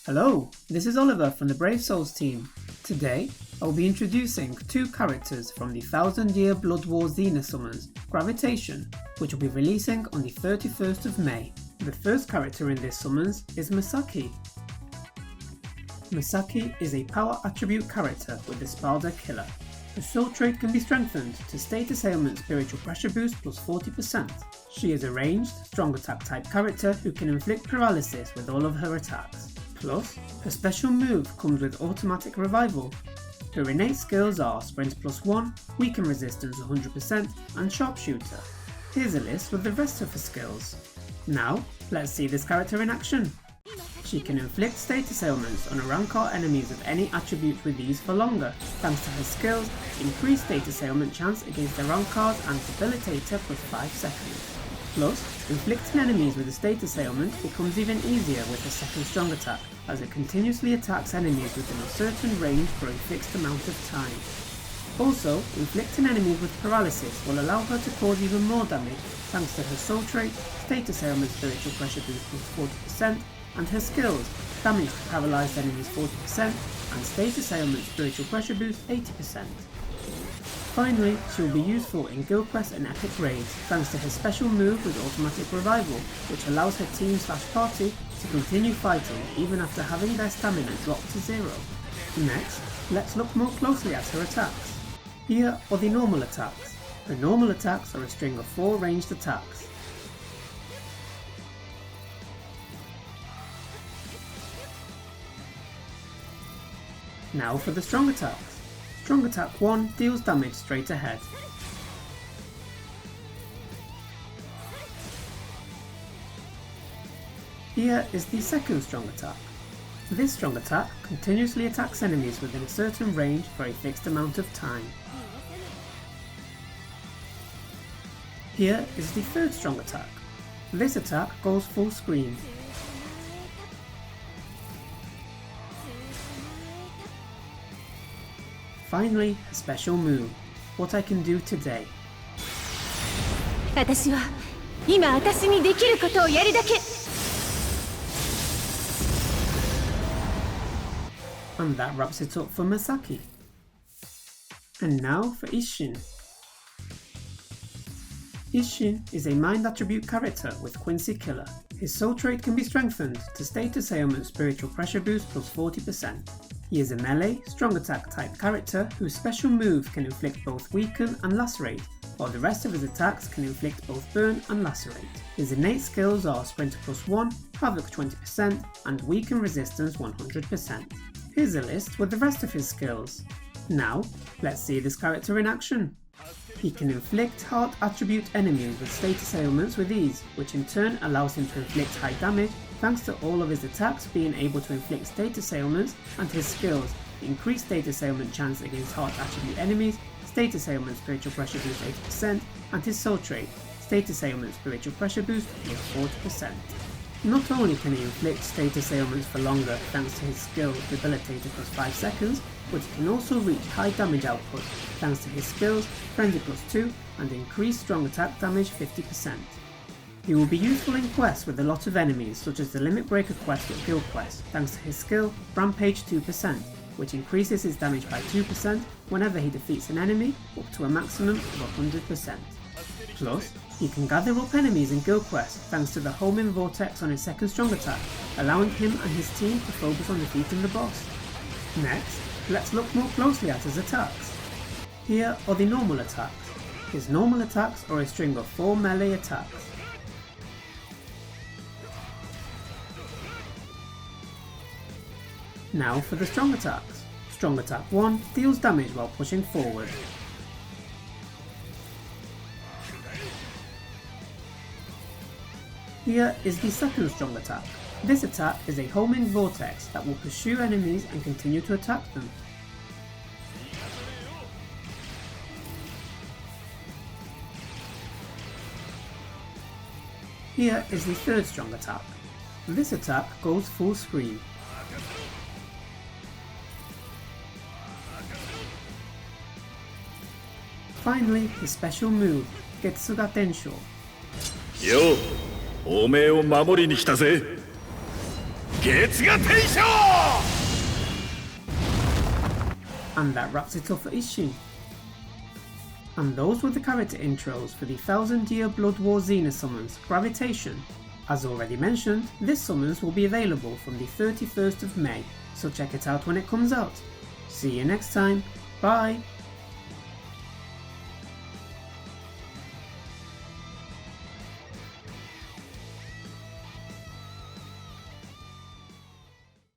Hello, this is Oliver from the Brave Souls team. Today, I will be introducing two characters from the 1000-year Blood War Zenith summons, Gravitation, which will be releasing on the 31st of May. The first character in this summons is Masaki. Masaki is a power attribute character with the Sparda Killer. Her soul trait can be strengthened to status ailment spiritual pressure boost plus 40%. She is a ranged, strong attack type character who can inflict paralysis with all of her attacks. Plus, her special move comes with automatic revival. Her innate skills are Sprint plus 1, Weaken Resistance 100% and Sharpshooter. Here's a list with the rest of her skills. Now, let's see this character in action. She can inflict status ailments on rank R enemies of any attribute with ease for longer. Thanks to her skills, increase status ailment chance against the rank Rs and Debilitator plus 5 seconds. Plus, inflicting enemies with a status ailment becomes even easier with her second strong attack, as it continuously attacks enemies within a certain range for a fixed amount of time. Also, inflicting enemies with paralysis will allow her to cause even more damage thanks to her soul trait, status ailment spiritual pressure boost plus 40%, and her skills, damage to paralysed enemies 40% and status ailment spiritual pressure boost 80%. Finally, she will be useful in guild quests and epic raids thanks to her special move with automatic revival, which allows her team/party to continue fighting even after having their stamina drop to 0. Next, let's look more closely at her attacks. Here are the normal attacks. Her normal attacks are a string of 4 ranged attacks. Now for the strong attacks. Strong attack 1 deals damage straight ahead. Here is the second strong attack. This strong attack continuously attacks enemies within a certain range for a fixed amount of time. Here is the third strong attack. This attack goes full screen. Finally, a special move, what I can do today. And that wraps it up for Masaki. And now for Isshin. Isshin is a mind attribute character with Quincy Killer. His soul trait can be strengthened to status ailment spiritual pressure boost plus 40%. He is a melee, strong attack type character whose special move can inflict both weaken and lacerate, while the rest of his attacks can inflict both burn and lacerate. His innate skills are Sprinter plus 1, Havoc 20% and Weaken Resistance 100%. Here's a list with the rest of his skills. Now, let's see this character in action. He can inflict heart attribute enemies with status ailments with ease, which in turn allows him to inflict high damage thanks to all of his attacks being able to inflict status ailments, and his skills increase status ailment chance against heart attribute enemies, status ailment spiritual pressure boost 80%, and his soul trait, status ailment spiritual pressure boost plus 40%. Not only can he inflict status ailments for longer thanks to his skill Debilitator plus 5 seconds, but he can also reach high damage output thanks to his skills Frenzy plus 2 and increased strong attack damage 50%. He will be useful in quests with a lot of enemies such as the Limit Breaker quest at Guild Quest thanks to his skill Rampage 2%, which increases his damage by 2% whenever he defeats an enemy up to a maximum of 100%. Plus, he can gather up enemies in Guild Quest thanks to the Homing Vortex on his second strong attack, allowing him and his team to focus on defeating the boss. Next, let's look more closely at his attacks. Here are the normal attacks. His normal attacks are a string of 4 melee attacks. Now for the strong attacks. Strong attack 1 deals damage while pushing forward. Here is the second strong attack. This attack is a homing vortex that will pursue enemies and continue to attack them. Here is the third strong attack. This attack goes full screen. Finally, his special move, Getsuga Tensho. Yo, おめえを守りに来たぜ。Gravitation! And that wraps it up for Isshin. And those were the character intros for the 1000-year Blood War Zenith summons, Gravitation. As already mentioned, this summons will be available from the 31st of May, so check it out when it comes out. See you next time, bye!